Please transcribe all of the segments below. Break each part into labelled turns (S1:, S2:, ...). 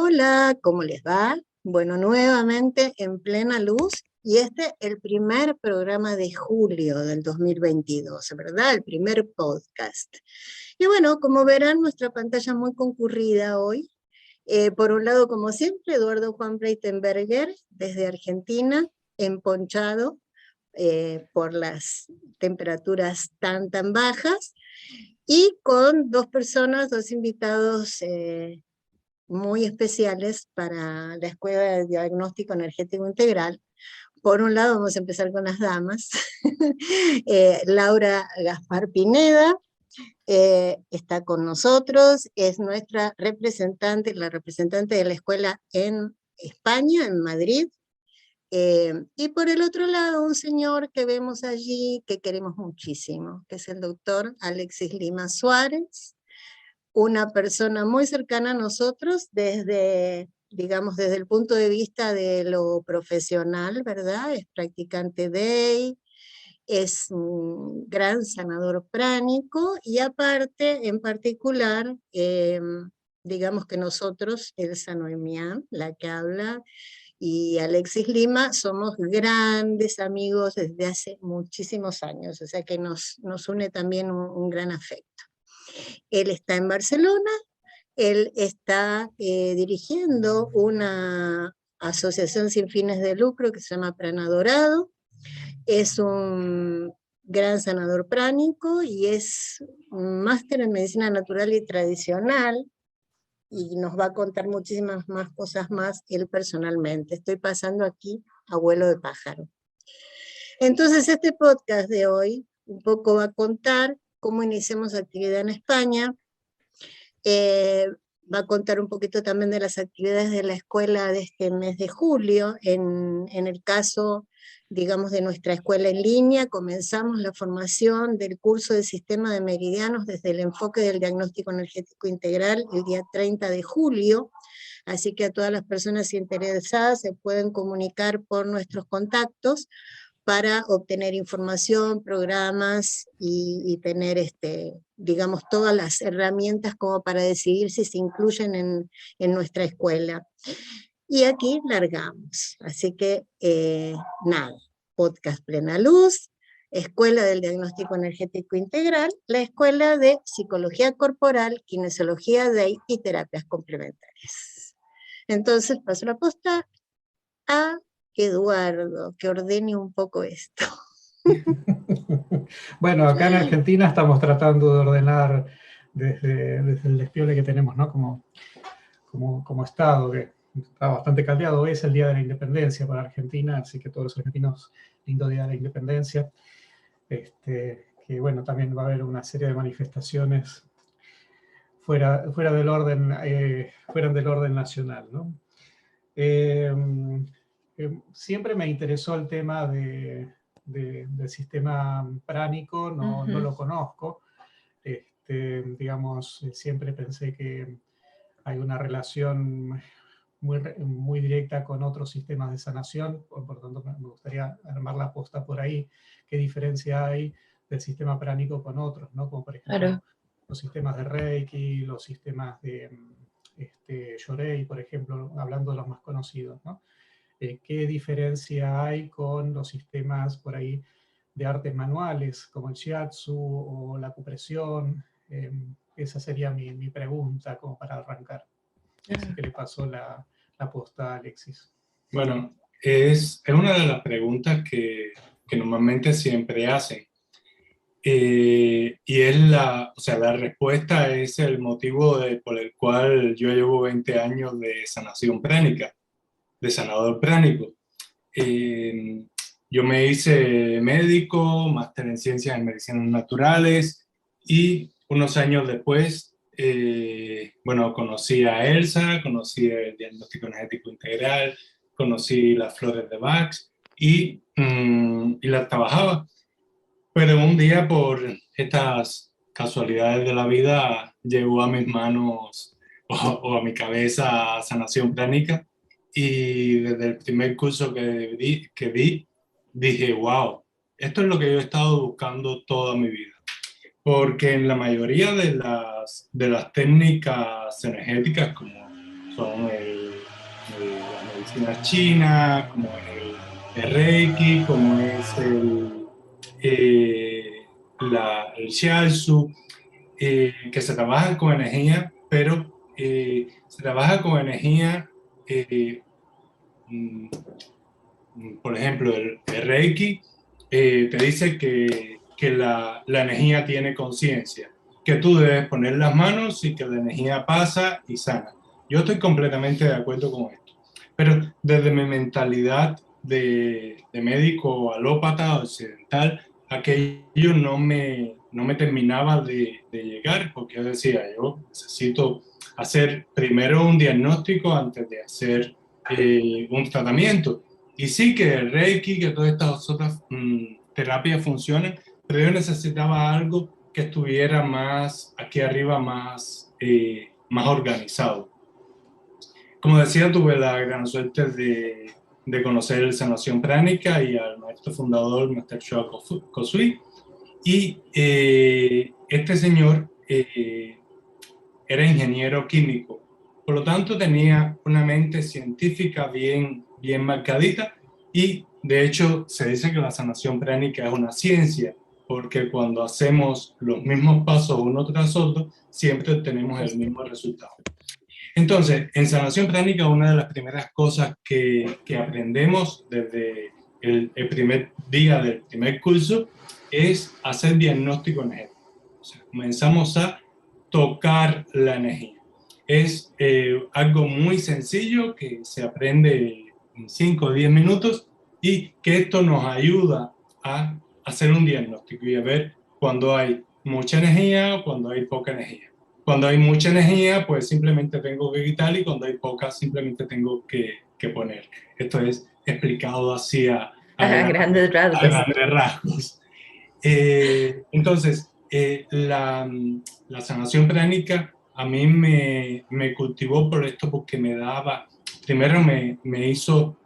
S1: Hola, ¿cómo les va? Bueno, nuevamente en plena luz y el primer programa de julio del 2022, ¿verdad? El primer podcast. Y bueno, como verán, nuestra pantalla muy concurrida hoy. Por un lado, como siempre, Eduardo Juan Breitenberger, desde Argentina, emponchado por las temperaturas tan bajas, y con dos invitados muy especiales para la Escuela de Diagnóstico Energético Integral. Por un lado, vamos a empezar con las damas. Laura Gaspar Pineda está con nosotros, es nuestra representante, la representante de la escuela en España, en Madrid. Y por el otro lado, un señor que vemos allí, que queremos muchísimo, que es el doctor Alexis Lima Suárez, una persona muy cercana a nosotros desde, digamos, desde el punto de vista de lo profesional, ¿verdad? Es practicante DEI, es un gran sanador pránico y aparte, en particular, digamos que nosotros, Elsa Noemian, la que habla, y Alexis Lima, somos grandes amigos desde hace muchísimos años, o sea que nos une también un gran afecto. Él está en Barcelona, él está dirigiendo una asociación sin fines de lucro que se llama Prana Dorado, es un gran sanador pránico y es un máster en medicina natural y tradicional, y nos va a contar muchísimas más cosas más él personalmente. Estoy pasando aquí a vuelo de pájaro. Entonces este podcast de hoy un poco va a contar cómo iniciamos actividad en España, va a contar un poquito también de las actividades de la escuela de este mes de julio. En el caso, digamos, de nuestra escuela en línea, comenzamos la formación del curso de sistema de meridianos desde el enfoque del diagnóstico energético integral el día 30 de julio, así que a todas las personas interesadas se pueden comunicar por nuestros contactos para obtener información, programas y tener, digamos, todas las herramientas como para decidir si se incluyen en nuestra escuela. Y aquí largamos. Así que, nada, podcast Plena Luz, Escuela del Diagnóstico Energético Integral, la Escuela de Psicología Corporal, Kinesiología DEI y Terapias Complementarias. Entonces, paso la posta a Eduardo, que ordene un poco esto.
S2: Bueno, acá en Argentina estamos tratando de ordenar desde el despiole que tenemos, ¿no? Como Estado, que está bastante caldeado. Hoy es el Día de la Independencia para Argentina, así que todos los argentinos, lindo Día de la Independencia. Que bueno, también va a haber una serie de manifestaciones fuera del orden nacional, ¿no? Siempre me interesó el tema del sistema pránico, no lo conozco. Digamos, siempre pensé que hay una relación muy directa con otros sistemas de sanación, por tanto me gustaría armar la posta por ahí. ¿Qué diferencia hay del sistema pránico con otros, ¿no? Como por ejemplo los sistemas de Reiki, los sistemas de Yorei, por ejemplo, hablando de los más conocidos, ¿no? ¿Qué diferencia hay con los sistemas por ahí de artes manuales, como el shiatsu o la acupresión? Esa sería mi pregunta como para arrancar. Así que le paso la posta a Alexis.
S3: Bueno, es una de las preguntas que normalmente siempre hacen. Y es la respuesta es el motivo por el cual yo llevo 20 años de sanación pránica, de sanador pránico. Yo me hice médico, máster en ciencias en medicinas naturales, y unos años después, bueno, conocí a Elsa, conocí el diagnóstico energético integral, conocí las flores de Bach y las trabajaba. Pero un día, por estas casualidades de la vida, llegó a mis manos o a mi cabeza sanación pránica, y desde el primer curso que vi, dije, wow, esto es lo que yo he estado buscando toda mi vida. Porque en la mayoría de las técnicas energéticas, como son las medicinas chinas, como es el Reiki, como es el Shiatsu, que se trabajan con energía, pero se trabaja con energía, por ejemplo, el Reiki te dice que la energía tiene conciencia, que tú debes poner las manos y que la energía pasa y sana. Yo estoy completamente de acuerdo con esto, pero desde mi mentalidad de médico alópata occidental, aquello no me terminaba de llegar, porque yo decía, yo necesito hacer primero un diagnóstico antes de hacer un tratamiento. Y sí que el Reiki, que todas estas otras terapias funcionan, pero yo necesitaba algo que estuviera más aquí arriba, más organizado. Como decía, tuve la gran suerte de conocer Sanación Pránica y al maestro fundador, Master Shoa Kosugi. Y este señor era ingeniero químico, por lo tanto tenía una mente científica bien marcadita, y de hecho se dice que la sanación pránica es una ciencia, porque cuando hacemos los mismos pasos uno tras otro, siempre obtenemos el mismo resultado. Entonces, en sanación pránica, una de las primeras cosas que aprendemos desde el primer día del primer curso es hacer diagnóstico energético. O sea, comenzamos a tocar la energía. Es algo muy sencillo que se aprende en 5 o 10 minutos, y que esto nos ayuda a hacer un diagnóstico y a ver cuando hay mucha energía o cuando hay poca energía. Cuando hay mucha energía, pues simplemente tengo que quitar, y cuando hay poca, simplemente tengo que poner. Esto es explicado así a
S4: grandes rasgos.
S3: A grandes rasgos. Entonces, la sanación pránica a mí me cultivó por esto, porque me daba, primero me hizo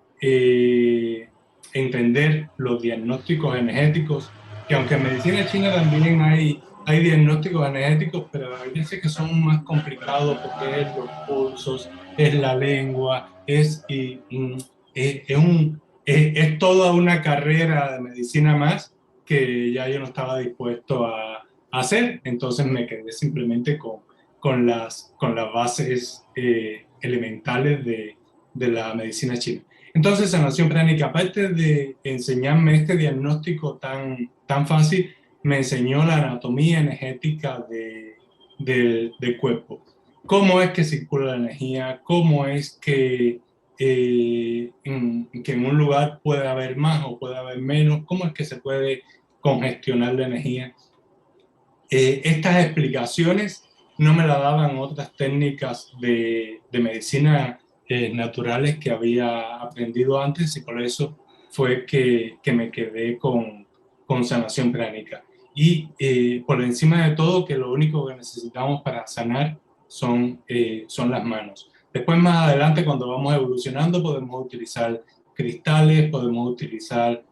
S3: entender los diagnósticos energéticos, que aunque en medicina china también hay diagnósticos energéticos, pero hay veces que son más complicados, porque es los pulsos, es la lengua, es toda una carrera de medicina más que ya yo no estaba dispuesto a hacer. Entonces me quedé simplemente con las bases elementales de la medicina china. Entonces, sanación pránica, aparte de enseñarme este diagnóstico tan fácil, me enseñó la anatomía energética del cuerpo. Cómo es que circula la energía, cómo es que en un lugar puede haber más o puede haber menos, cómo es que se puede congestionar la energía. Estas explicaciones no me las daban otras técnicas de medicina naturales que había aprendido antes, y por eso fue que me quedé con sanación pránica. Y por encima de todo, que lo único que necesitamos para sanar son las manos. Después, más adelante, cuando vamos evolucionando, podemos utilizar cristales, podemos utilizar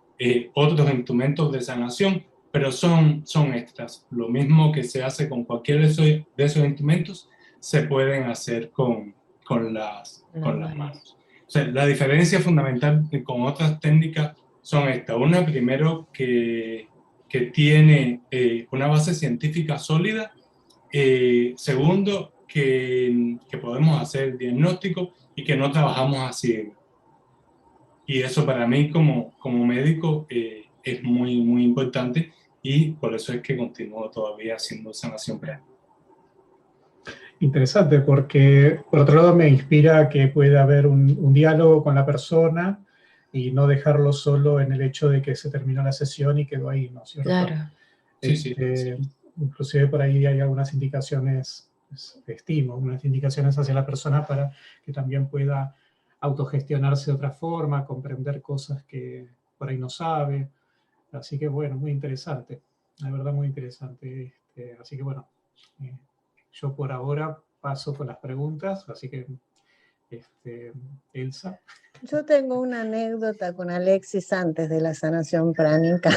S3: otros instrumentos de sanación, pero son extras. Lo mismo que se hace con cualquiera de esos instrumentos, se pueden hacer con las manos. O sea, la diferencia fundamental con otras técnicas son estas. Una, primero, que tiene una base científica sólida. Segundo, que podemos hacer diagnóstico y que no trabajamos así. Y eso para mí como médico es muy importante, y por eso es que continúo todavía haciendo sanación pránica.
S2: Interesante, porque por otro lado me inspira que puede haber un diálogo con la persona y no dejarlo solo en el hecho de que se terminó la sesión y quedó ahí, ¿no es cierto?
S4: Claro.
S3: Sí.
S2: Inclusive por ahí hay algunas indicaciones, estimo, unas indicaciones hacia la persona para que también pueda autogestionarse de otra forma, comprender cosas que por ahí no sabe. Así que bueno, muy interesante, la verdad muy interesante. Así que bueno, yo por ahora paso con las preguntas, así que Elsa.
S1: Yo tengo una anécdota con Alexis antes de la sanación pránica.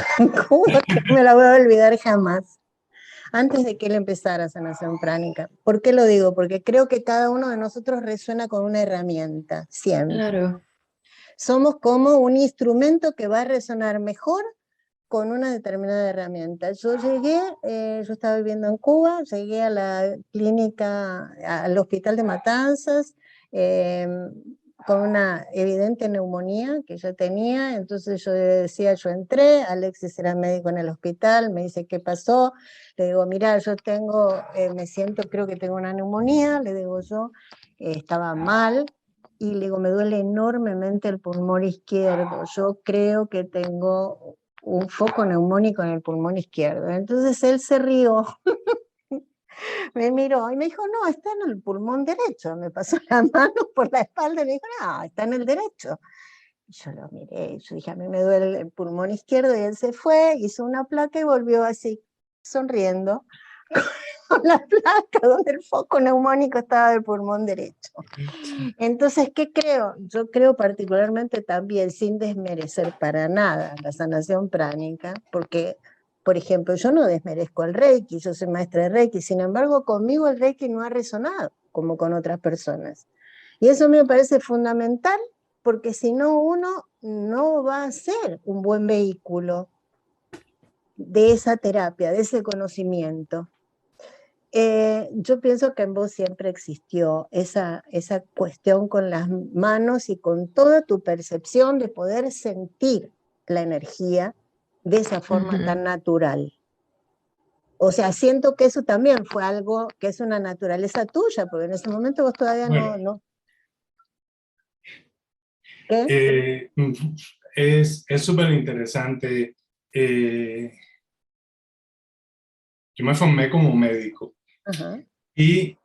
S1: ¿Cómo que me la voy a olvidar jamás? antes de que él empezara sanación pránica. ¿Por qué lo digo? Porque creo que cada uno de nosotros resuena con una herramienta, siempre.
S4: Claro.
S1: Somos como un instrumento que va a resonar mejor con una determinada herramienta. Yo llegué, yo estaba viviendo en Cuba, llegué a la clínica, al hospital de Matanzas, con una evidente neumonía que yo tenía, entonces yo decía, yo entré, Alexis era médico en el hospital, me dice, ¿qué pasó? Le digo, mira, yo tengo, me siento, creo que tengo una neumonía, le digo yo, estaba mal, y le digo, me duele enormemente el pulmón izquierdo, yo creo que tengo un foco neumónico en el pulmón izquierdo. Entonces él se rió, me miró y me dijo, no, está en el pulmón derecho. Me pasó la mano por la espalda y me dijo, no, está en el derecho. Y yo lo miré, yo dije, a mí me duele el pulmón izquierdo, y él se fue, hizo una placa y volvió así, sonriendo, con la placa donde el foco neumónico estaba del pulmón derecho. Entonces, ¿qué creo? Yo creo particularmente también, sin desmerecer para nada la sanación pránica, porque, por ejemplo, yo no desmerezco el Reiki, yo soy maestra de Reiki, sin embargo, conmigo el Reiki no ha resonado como con otras personas. Y eso me parece fundamental, porque si no, uno no va a ser un buen vehículo de esa terapia, de ese conocimiento. Yo pienso que en vos siempre existió esa cuestión con las manos y con toda tu percepción de poder sentir la energía de esa forma tan natural. O sea, siento que eso también fue algo que es una naturaleza tuya, porque en ese momento vos todavía no. ¿Qué?
S3: Es súper interesante. Yo me formé como médico.
S1: Ajá.
S3: Y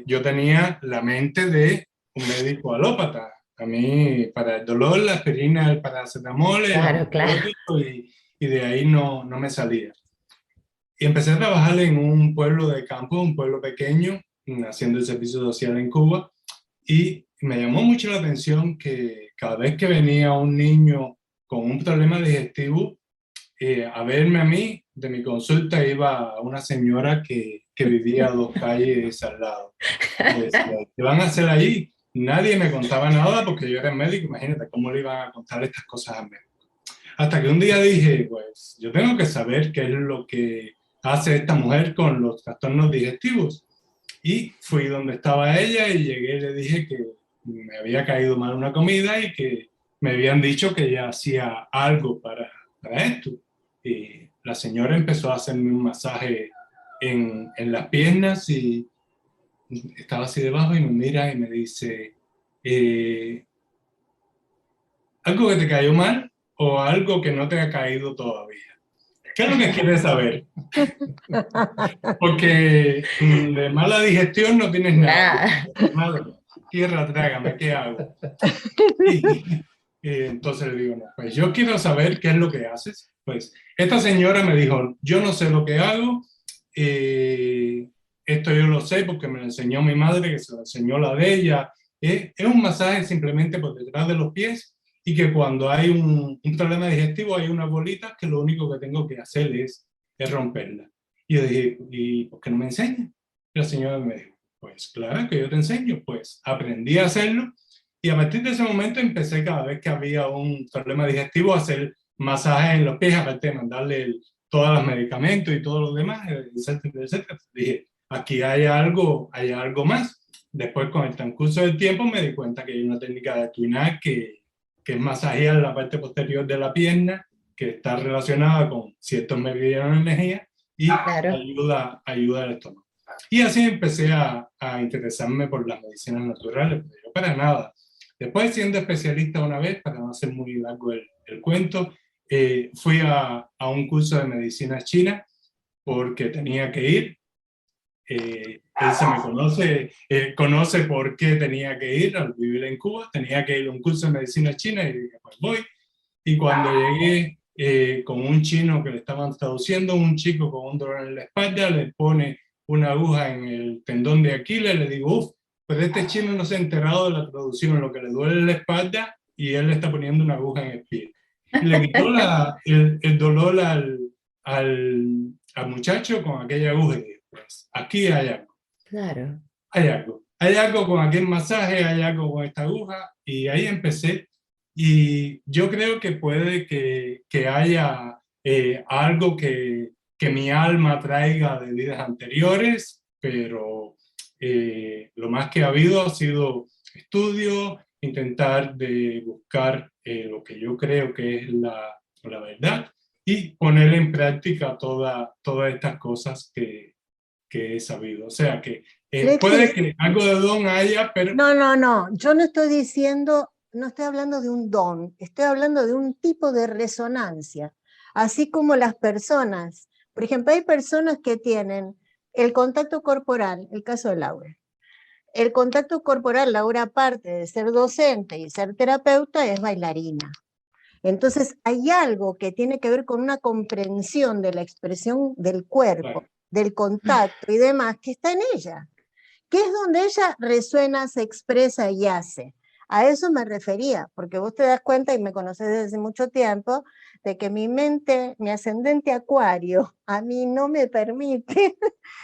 S3: yo tenía la mente de un médico alópata. A mí, para el dolor, la aspirina, el paracetamol,
S4: Claro, claro.
S3: y de ahí no me salía. Y empecé a trabajar en un pueblo de campo, un pueblo pequeño, haciendo el servicio social en Cuba, y me llamó mucho la atención que cada vez que venía un niño con un problema digestivo, a verme a mí, de mi consulta iba una señora que vivía a 2 calles al lado. Y decía, ¿qué van a hacer ahí? Nadie me contaba nada porque yo era médico, imagínate cómo le iban a contar estas cosas a mí. Hasta que un día dije, pues yo tengo que saber qué es lo que hace esta mujer con los trastornos digestivos. Y fui donde estaba ella y llegué y le dije que me había caído mal una comida y que me habían dicho que ella hacía algo para esto. Y la señora empezó a hacerme un masaje en las piernas y estaba así debajo y me mira y me dice, ¿algo que te cayó mal o algo que no te ha caído todavía? ¿Qué es lo que quieres saber? Porque de mala digestión no tienes nada. Nada. Tierra, trágame, ¿qué hago? Y entonces le digo, no, pues yo quiero saber qué es lo que haces. Pues esta señora me dijo, yo no sé lo que hago, esto yo lo sé porque me lo enseñó mi madre, que se lo enseñó la de ella. Es un masaje simplemente por detrás de los pies y que cuando hay un problema digestivo hay unas bolitas que lo único que tengo que hacer es romperla. Y yo dije, ¿y por qué no me enseña? Y la señora me dijo, pues claro que yo te enseño. Pues aprendí a hacerlo y a partir de ese momento empecé cada vez que había un problema digestivo a hacer masajes en los pies, aparte de mandarle todos los medicamentos y todo lo demás, etcétera, etcétera. Dije, aquí hay algo más. Después, con el transcurso del tiempo, me di cuenta que hay una técnica de Twinag que es masajear la parte posterior de la pierna, que está relacionada con ciertos meridianos de energía y
S4: Claro.
S3: ayuda al estómago. Y así empecé a interesarme por las medicinas naturales, pero yo para nada. Después, siendo especialista una vez, para no hacer muy largo el cuento, fui a un curso de medicina china porque tenía que ir. Elsa me conoce por qué tenía que ir al vivir en Cuba, tenía que ir a un curso de medicina china y dije, pues voy. Y cuando llegué con un chino que le estaban traduciendo, un chico con un dolor en la espalda, le pone una aguja en el tendón de Aquiles, le digo, uff, pues este chino no se ha enterado de la traducción, lo que le duele en la espalda y él le está poniendo una aguja en el pie. Y le quitó el dolor al muchacho con aquella aguja y dije, pues aquí hay algo.
S4: Claro.
S3: Hay algo con aquel masaje, hay algo con esta aguja, y ahí empecé. Y yo creo que puede que haya algo que mi alma traiga de vidas anteriores, pero lo más que ha habido ha sido estudio, intentar de buscar lo que yo creo que es la verdad y poner en práctica todas estas cosas que he sabido. O sea que puede que algo de don haya, pero...
S1: No, yo no estoy diciendo, no estoy hablando de un don, estoy hablando de un tipo de resonancia. Así como las personas, por ejemplo, hay personas que tienen el contacto corporal, el caso de Laura. El contacto corporal, Laura, aparte de ser docente y ser terapeuta, es bailarina. Entonces hay algo que tiene que ver con una comprensión de la expresión del cuerpo,
S3: Claro.
S1: del contacto y demás, que está en ella, que es donde ella resuena, se expresa y hace. A eso me refería, porque vos te das cuenta, y me conocés desde hace mucho tiempo, de que mi mente, mi ascendente Acuario, a mí no me permite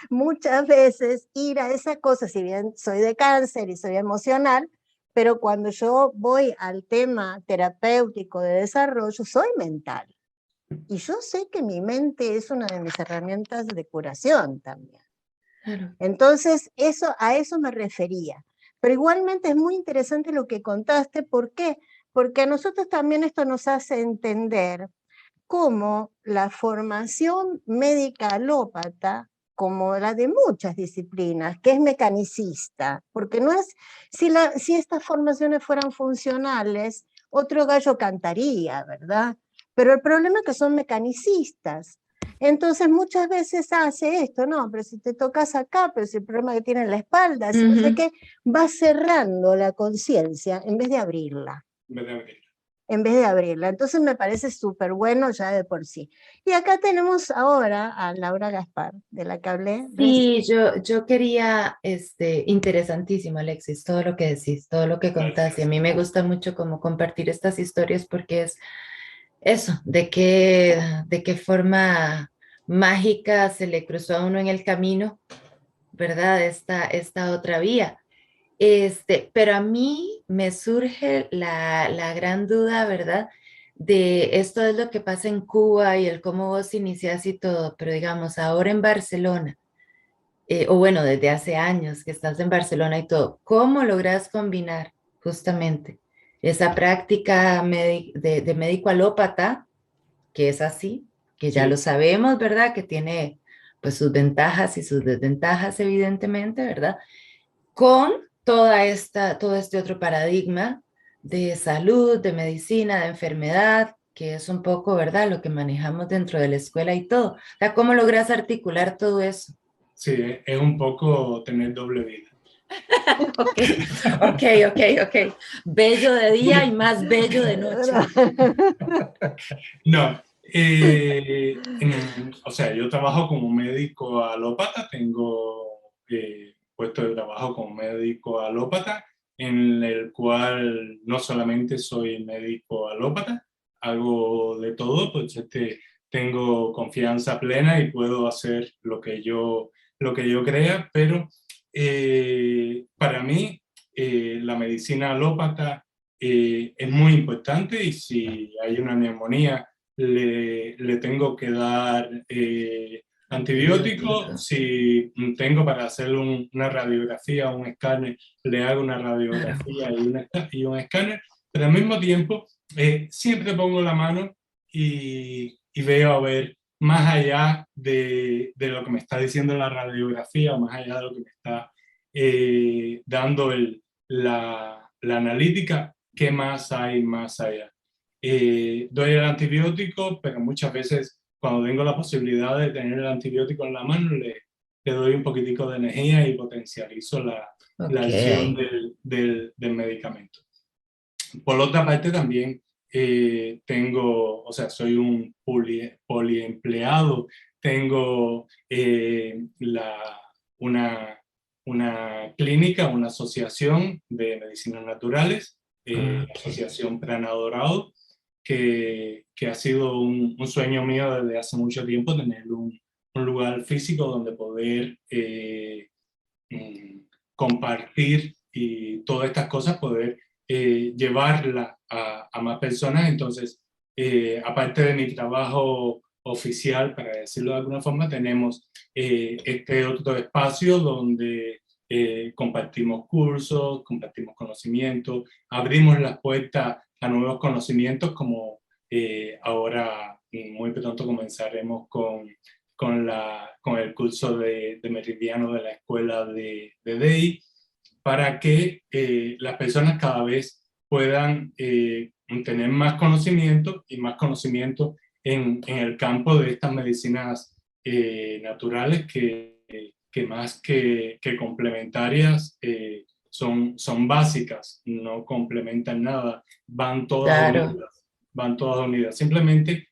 S1: muchas veces ir a esa cosa, si bien soy de Cáncer y soy emocional, pero cuando yo voy al tema terapéutico de desarrollo, soy mental. Y yo sé que mi mente es una de mis herramientas de curación también.
S4: Claro.
S1: Entonces, a eso me refería. Pero igualmente es muy interesante lo que contaste. ¿Por qué? Porque a nosotros también esto nos hace entender cómo la formación médica alópata, como la de muchas disciplinas, que es mecanicista, porque no es, si estas formaciones fueran funcionales, otro gallo cantaría, ¿verdad? Pero el problema es que son mecanicistas. Entonces muchas veces hace esto, no, pero si te tocas acá, pero si el problema que tiene en la espalda, si no sé qué, va cerrando la conciencia en vez de abrirla. En vez de abrirla. Entonces me parece súper bueno ya de por sí. Y acá tenemos ahora a Laura Gaspar, de la que hablé.
S4: Sí, yo quería, interesantísimo, Alexis, todo lo que decís, todo lo que contás, y a mí me gusta mucho como compartir estas historias porque es eso, de qué forma mágica se le cruzó a uno en el camino, ¿verdad? Esta otra vía. Pero a mí me surge la gran duda, ¿verdad? De esto es lo que pasa en Cuba y el cómo vos iniciás y todo, pero digamos, ahora en Barcelona, o bueno, desde hace años que estás en Barcelona y todo, ¿cómo logras combinar justamente esa práctica de médico alópata, que es así, que ya
S3: Sí.
S4: lo sabemos, ¿verdad? Que tiene pues sus ventajas y sus desventajas, evidentemente, ¿verdad? Con todo este otro paradigma de salud, de medicina, de enfermedad, que es un poco, ¿verdad?, lo que manejamos dentro de la escuela y todo. O sea, ¿cómo logras articular todo eso?
S3: Sí, es un poco tener doble vida.
S4: Ok. Bello de día y más bello de noche.
S3: No, o sea, yo trabajo como médico alópata, tengo puesto de trabajo como médico alópata, en el cual no solamente soy médico alópata, hago de todo, pues tengo confianza plena y puedo hacer lo que yo crea, pero para mí la medicina alópata es muy importante, y si hay una neumonía le tengo que dar antibiótico. Si tengo para hacer una radiografía o un escáner, le hago una radiografía y un escáner, pero al mismo tiempo siempre pongo la mano y veo a ver más allá de lo que me está diciendo la radiografía, o más allá de lo que me está dando la analítica, ¿qué más hay más allá? Doy el antibiótico, pero muchas veces cuando tengo la posibilidad de tener el antibiótico en la mano, le doy un poquitico de energía y potencializo la acción del medicamento. Por otra parte, también o sea, soy un poliempleado, tengo una clínica, una asociación de medicinas naturales, Asociación Prana Dorado, que ha sido un sueño mío desde hace mucho tiempo, tener un lugar físico donde poder compartir y todas estas cosas, poder llevarla a más personas. Entonces, aparte de mi trabajo oficial, para decirlo de alguna forma, tenemos este otro espacio donde compartimos cursos, compartimos conocimientos, abrimos las puertas a nuevos conocimientos, como ahora muy pronto comenzaremos con el curso de Meridiano de la escuela de DEI, para que las personas cada vez puedan tener más conocimiento y más conocimiento en el campo de estas medicinas naturales que más que complementarias son básicas, no complementan nada, van todas
S4: Claro.
S3: unidas, van todas unidas. Simplemente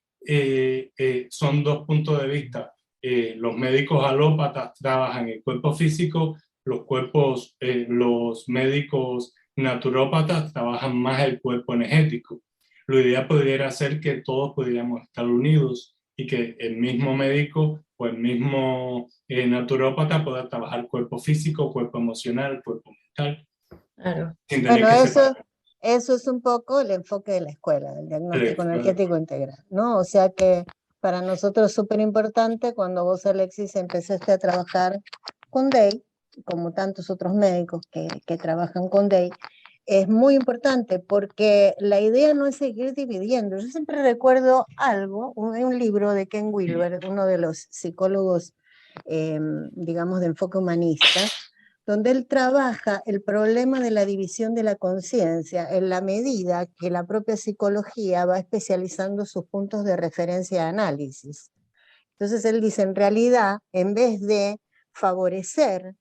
S3: son dos puntos de vista. Los médicos alópatas trabajan el cuerpo físico, los médicos naturópatas trabajan más el cuerpo energético. Lo ideal podría ser que todos pudiéramos estar unidos y que el mismo médico o el mismo naturópata pueda trabajar cuerpo físico, cuerpo emocional, cuerpo mental.
S4: Claro.
S3: Sin tener
S1: Bueno,
S3: que separar.
S1: eso es un poco el enfoque de la escuela, del diagnóstico
S3: Claro.
S1: energético integral, ¿no? O sea que para nosotros es súper importante cuando vos, Alexis, empezaste a trabajar con DEI, como tantos otros médicos que trabajan con DEI, es muy importante porque la idea no es seguir dividiendo. Yo siempre recuerdo algo, un libro de Ken Wilber, uno de los psicólogos, digamos, de enfoque humanista, donde él trabaja el problema de la división de la conciencia en la medida que la propia psicología va especializando sus puntos de referencia de análisis. Entonces él dice, en realidad, en vez de favorecer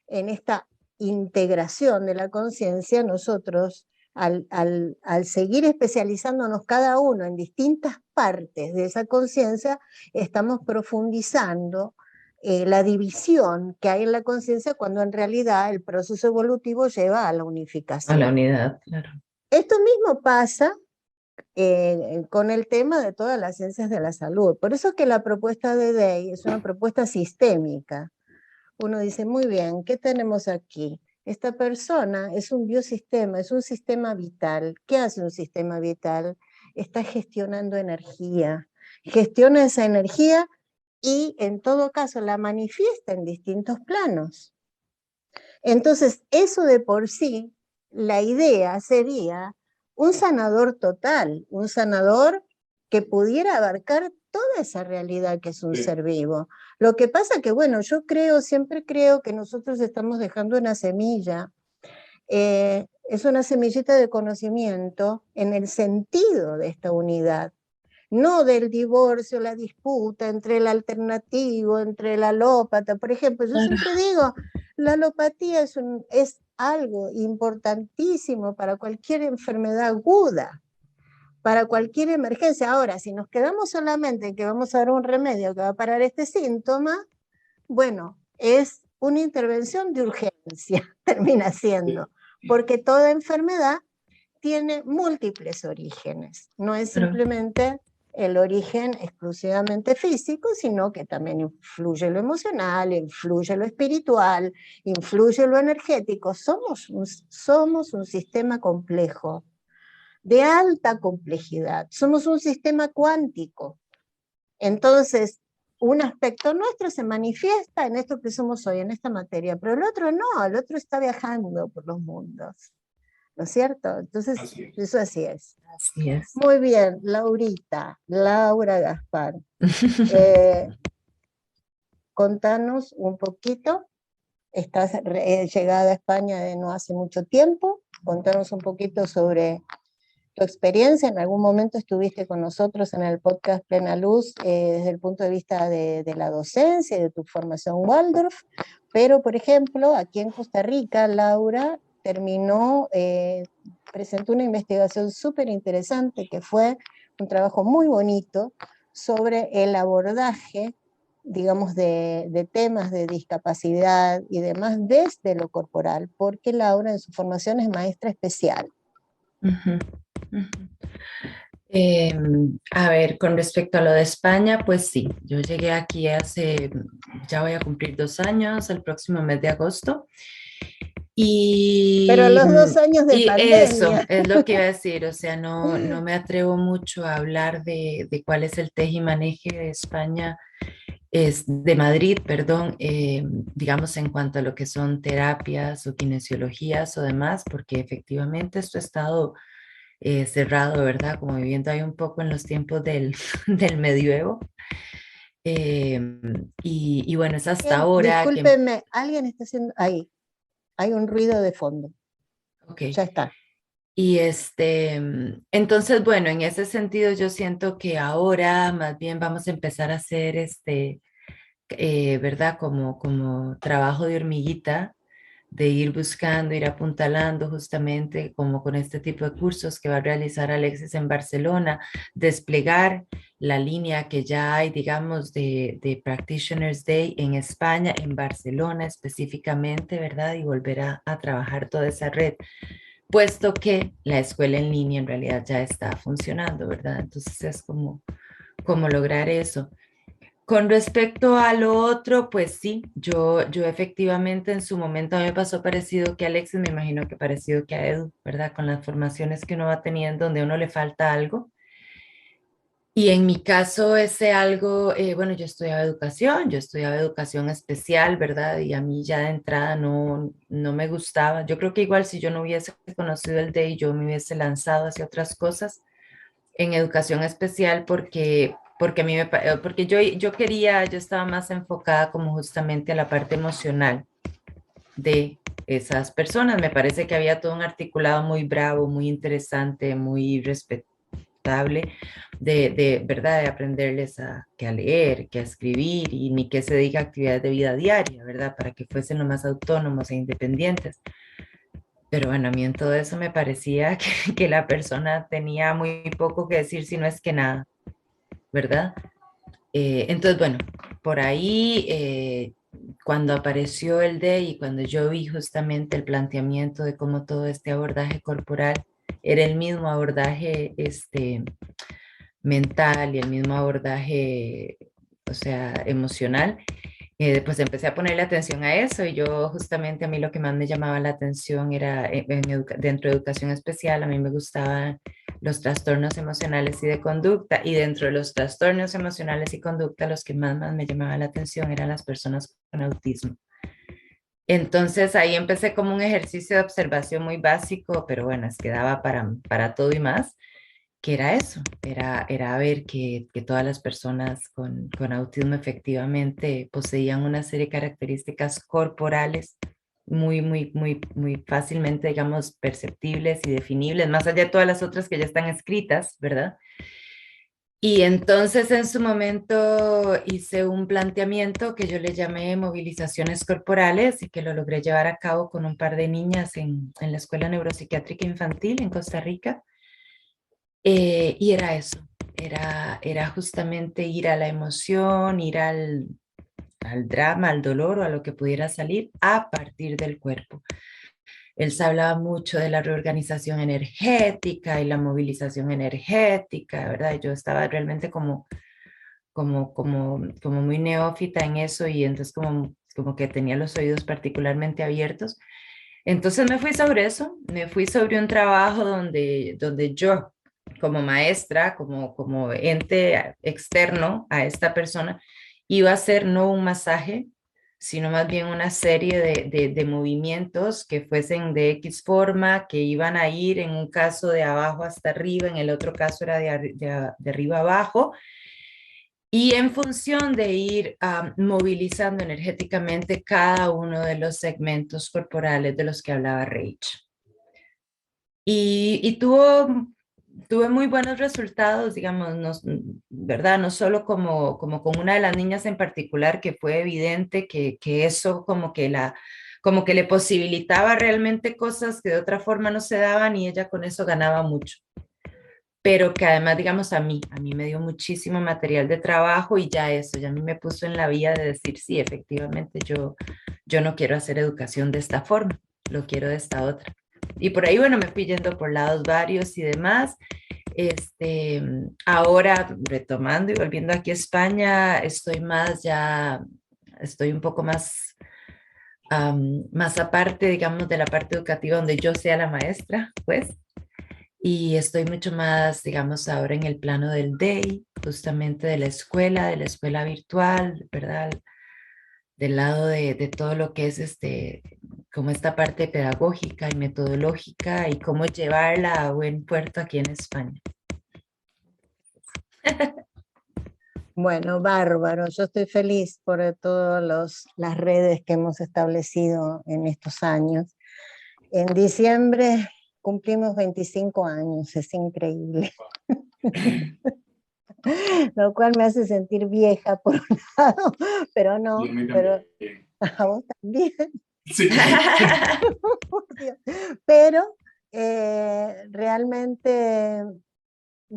S1: en esta integración de la conciencia, nosotros, al seguir especializándonos cada uno en distintas partes de esa conciencia, estamos profundizando la división que hay en la conciencia, cuando en realidad el proceso evolutivo lleva a la unificación.
S4: A la unidad, claro.
S1: Esto mismo pasa con el tema de todas las ciencias de la salud. Por eso es que la propuesta de DEI es una propuesta sistémica. Uno dice, muy bien, ¿qué tenemos aquí? Esta persona es un biosistema, es un sistema vital. ¿Qué hace un sistema vital? Está gestionando energía. Gestiona esa energía y en todo caso la manifiesta en distintos planos. Entonces, eso de por sí, la idea sería un sanador total, un sanador que pudiera abarcar toda esa realidad que es un ser vivo. Lo que pasa que, bueno, yo siempre creo que nosotros estamos dejando una semilla, es una semillita de conocimiento en el sentido de esta unidad, no del divorcio, la disputa entre el alternativo, entre el alópata. Por ejemplo, yo siempre digo, la alopatía es algo importantísimo para cualquier enfermedad aguda, para cualquier emergencia. Ahora, si nos quedamos solamente en que vamos a dar un remedio que va a parar este síntoma, bueno, es una intervención de urgencia, termina siendo, porque toda enfermedad tiene múltiples orígenes, no es simplemente el origen exclusivamente físico, sino que también influye lo emocional, influye lo espiritual, influye lo energético. Somos un sistema complejo, de alta complejidad, somos un sistema cuántico. Entonces, un aspecto nuestro se manifiesta en esto que somos hoy, en esta materia, pero el otro no, el otro está viajando por los mundos. ¿No es cierto? Entonces, eso así es.
S4: Así es.
S1: Muy bien, Laura Gaspar. Contanos un poquito, estás llegada a España de no hace mucho tiempo, contanos un poquito sobre tu experiencia. En algún momento estuviste con nosotros en el podcast Plena Luz desde el punto de vista de la docencia y de tu formación Waldorf, pero por ejemplo, aquí en Costa Rica, Laura presentó una investigación súper interesante que fue un trabajo muy bonito sobre el abordaje, digamos, de temas de discapacidad y demás desde lo corporal, porque Laura en su formación es maestra especial.
S4: A ver, con respecto a lo de España, pues sí, yo llegué aquí ya voy a cumplir 2 años, el próximo mes de agosto.
S1: Pero
S4: Y,
S1: los 2 años de
S4: y eso
S1: pandemia.
S4: es lo que iba a decir, o sea, no me atrevo mucho a hablar de cuál es el tejimaneje de España, es de Madrid, perdón, digamos en cuanto a lo que son terapias o kinesiologías o demás, porque efectivamente esto ha estado cerrado, ¿verdad? Como viviendo ahí un poco en los tiempos del, del medioevo. Eh, y bueno, es hasta
S1: Bien,
S4: ahora que...
S1: discúlpenme, alguien está haciendo, ahí, hay un ruido de fondo,
S4: Ok.
S1: ya está.
S4: Y entonces, bueno, en ese sentido yo siento que ahora más bien vamos a empezar a hacer ¿verdad? Como trabajo de hormiguita, de ir buscando, ir apuntalando justamente como con este tipo de cursos que va a realizar Alexis en Barcelona, desplegar la línea que ya hay, digamos, de Practitioners Day en España, en Barcelona específicamente, ¿verdad? Y volver a trabajar toda esa red, puesto que la escuela en línea en realidad ya está funcionando, ¿verdad? Entonces es como lograr eso. Con respecto a lo otro, pues sí, yo efectivamente en su momento a mí me pasó parecido que a Alexis, me imagino que parecido que a Edu, ¿verdad? Con las formaciones que uno va teniendo donde a uno le falta algo. Y en mi caso ese algo, bueno, yo estudiaba educación especial, ¿verdad? Y a mí ya de entrada no me gustaba. Yo creo que igual si yo no hubiese conocido el DEI, yo me hubiese lanzado hacia otras cosas en educación especial porque a mí porque yo estaba más enfocada como justamente a la parte emocional de esas personas. Me parece que había todo un articulado muy bravo, muy interesante, muy respetable ¿verdad? De aprenderles que a leer, que a escribir y ni que se diga actividades de vida diaria, ¿verdad? Para que fuesen lo más autónomos e independientes. Pero bueno, a mí en todo eso me parecía que la persona tenía muy poco que decir, si no es que nada, ¿verdad? Entonces, bueno, por ahí, cuando apareció el DEI y cuando yo vi justamente el planteamiento de cómo todo este abordaje corporal era el mismo abordaje mental y el mismo abordaje, o sea, emocional, pues empecé a ponerle atención a eso y yo justamente a mí lo que más me llamaba la atención era dentro de educación especial, a mí me gustaban los trastornos emocionales y de conducta y dentro de los trastornos emocionales y conducta los que más me llamaban la atención eran las personas con autismo. Entonces ahí empecé como un ejercicio de observación muy básico, pero bueno, es que daba para todo y más, que era eso, era ver que todas las personas con autismo efectivamente poseían una serie de características corporales muy fácilmente, digamos, perceptibles y definibles, más allá de todas las otras que ya están escritas, ¿verdad? Y entonces en su momento hice un planteamiento que yo le llamé movilizaciones corporales y que lo logré llevar a cabo con un par de niñas en la Escuela Neuropsiquiátrica Infantil en Costa Rica. Y era eso, era justamente ir a la emoción, ir al drama, al dolor o a lo que pudiera salir a partir del cuerpo. Él se hablaba mucho de la reorganización energética y la movilización energética, ¿verdad? Yo estaba realmente como muy neófita en eso y entonces como que tenía los oídos particularmente abiertos. Entonces me fui sobre eso, me fui sobre un trabajo donde yo, como maestra, como ente externo a esta persona, iba a hacer no un masaje, sino más bien una serie de movimientos que fuesen de X forma, que iban a ir en un caso de abajo hasta arriba, en el otro caso era de arriba abajo, y en función de ir movilizando energéticamente cada uno de los segmentos corporales de los que hablaba Rach. Y tuve muy buenos resultados, digamos, ¿verdad? No solo como con una de las niñas en particular, que fue evidente que eso como que le posibilitaba realmente cosas que de otra forma no se daban y ella con eso ganaba mucho. Pero que además, digamos, a mí me dio muchísimo material de trabajo y ya eso, ya a mí me puso en la vía de decir, sí, efectivamente, yo no quiero hacer educación de esta forma, lo quiero de esta otra. Y por ahí, bueno, me fui yendo por lados varios y demás. Ahora, retomando y volviendo aquí a España, estoy un poco más, más aparte, digamos, de la parte educativa donde yo sea la maestra, pues, y estoy mucho más, digamos, ahora en el plano del day, justamente de la escuela virtual, ¿verdad? Del lado de todo lo que es como esta parte pedagógica y metodológica y cómo llevarla a buen puerto aquí en España.
S1: Bueno, bárbaro. Yo estoy feliz por todas las redes que hemos establecido en estos años. En diciembre cumplimos 25 años, es increíble. Lo cual me hace sentir vieja por un lado, pero no, pero a vos también.
S3: Sí.
S1: Pero realmente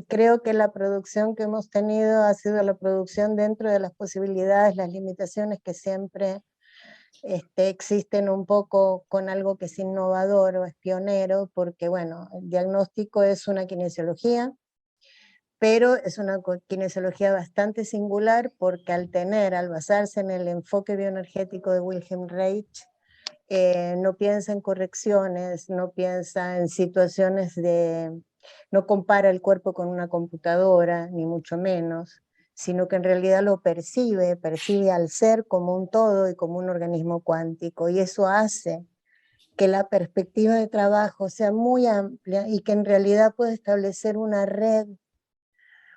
S1: creo que la producción que hemos tenido ha sido la producción dentro de las posibilidades, las limitaciones que siempre existen un poco con algo que es innovador o es pionero, porque bueno, el diagnóstico es una kinesiología, pero es una kinesiología bastante singular porque al basarse en el enfoque bioenergético de Wilhelm Reich, no piensa en correcciones, no piensa en situaciones no compara el cuerpo con una computadora, ni mucho menos, sino que en realidad lo percibe al ser como un todo y como un organismo cuántico, y eso hace que la perspectiva de trabajo sea muy amplia y que en realidad puede establecer una red,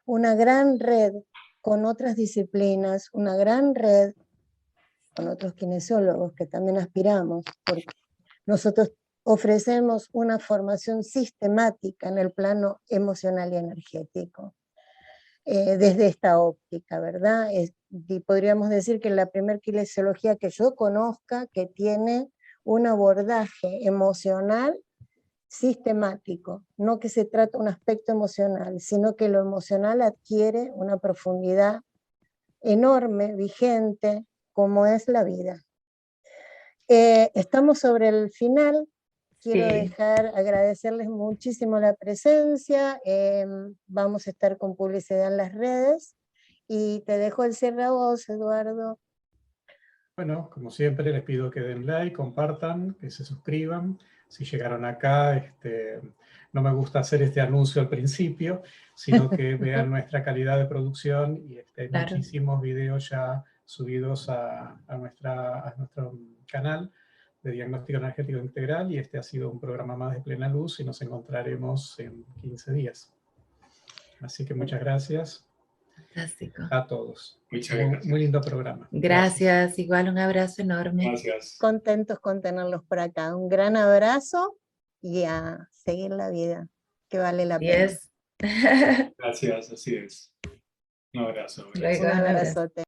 S1: una gran red con otras disciplinas, una gran red con otros kinesiólogos que también aspiramos, porque nosotros ofrecemos una formación sistemática en el plano emocional y energético, desde esta óptica, ¿verdad? Y podríamos decir que la primera kinesiología que yo conozca que tiene un abordaje emocional sistemático, no que se trata de un aspecto emocional, sino que lo emocional adquiere una profundidad enorme, vigente, como es la vida. Estamos sobre el final. Quiero agradecerles muchísimo la presencia. Vamos a estar con publicidad en las redes. Y te dejo el cierre a vos, Eduardo.
S2: Bueno, como siempre, les pido que den like, compartan, que se suscriban. Si llegaron acá, no me gusta hacer este anuncio al principio, sino que vean nuestra calidad de producción y hay muchísimos videos ya subidos a nuestro canal de Diagnóstico Energético Integral, y este ha sido un programa más de Plena Luz y nos encontraremos en 15 días. Así que muchas gracias.
S4: Fantástico.
S2: A todos.
S3: Muchas gracias.
S2: Muy lindo programa.
S4: Gracias. Igual un abrazo enorme.
S3: Gracias.
S1: Contentos con tenerlos por acá. Un gran abrazo y a seguir la vida, que vale la pena.
S3: Gracias, así es. Un abrazo.
S4: Luego,
S1: Un abrazote.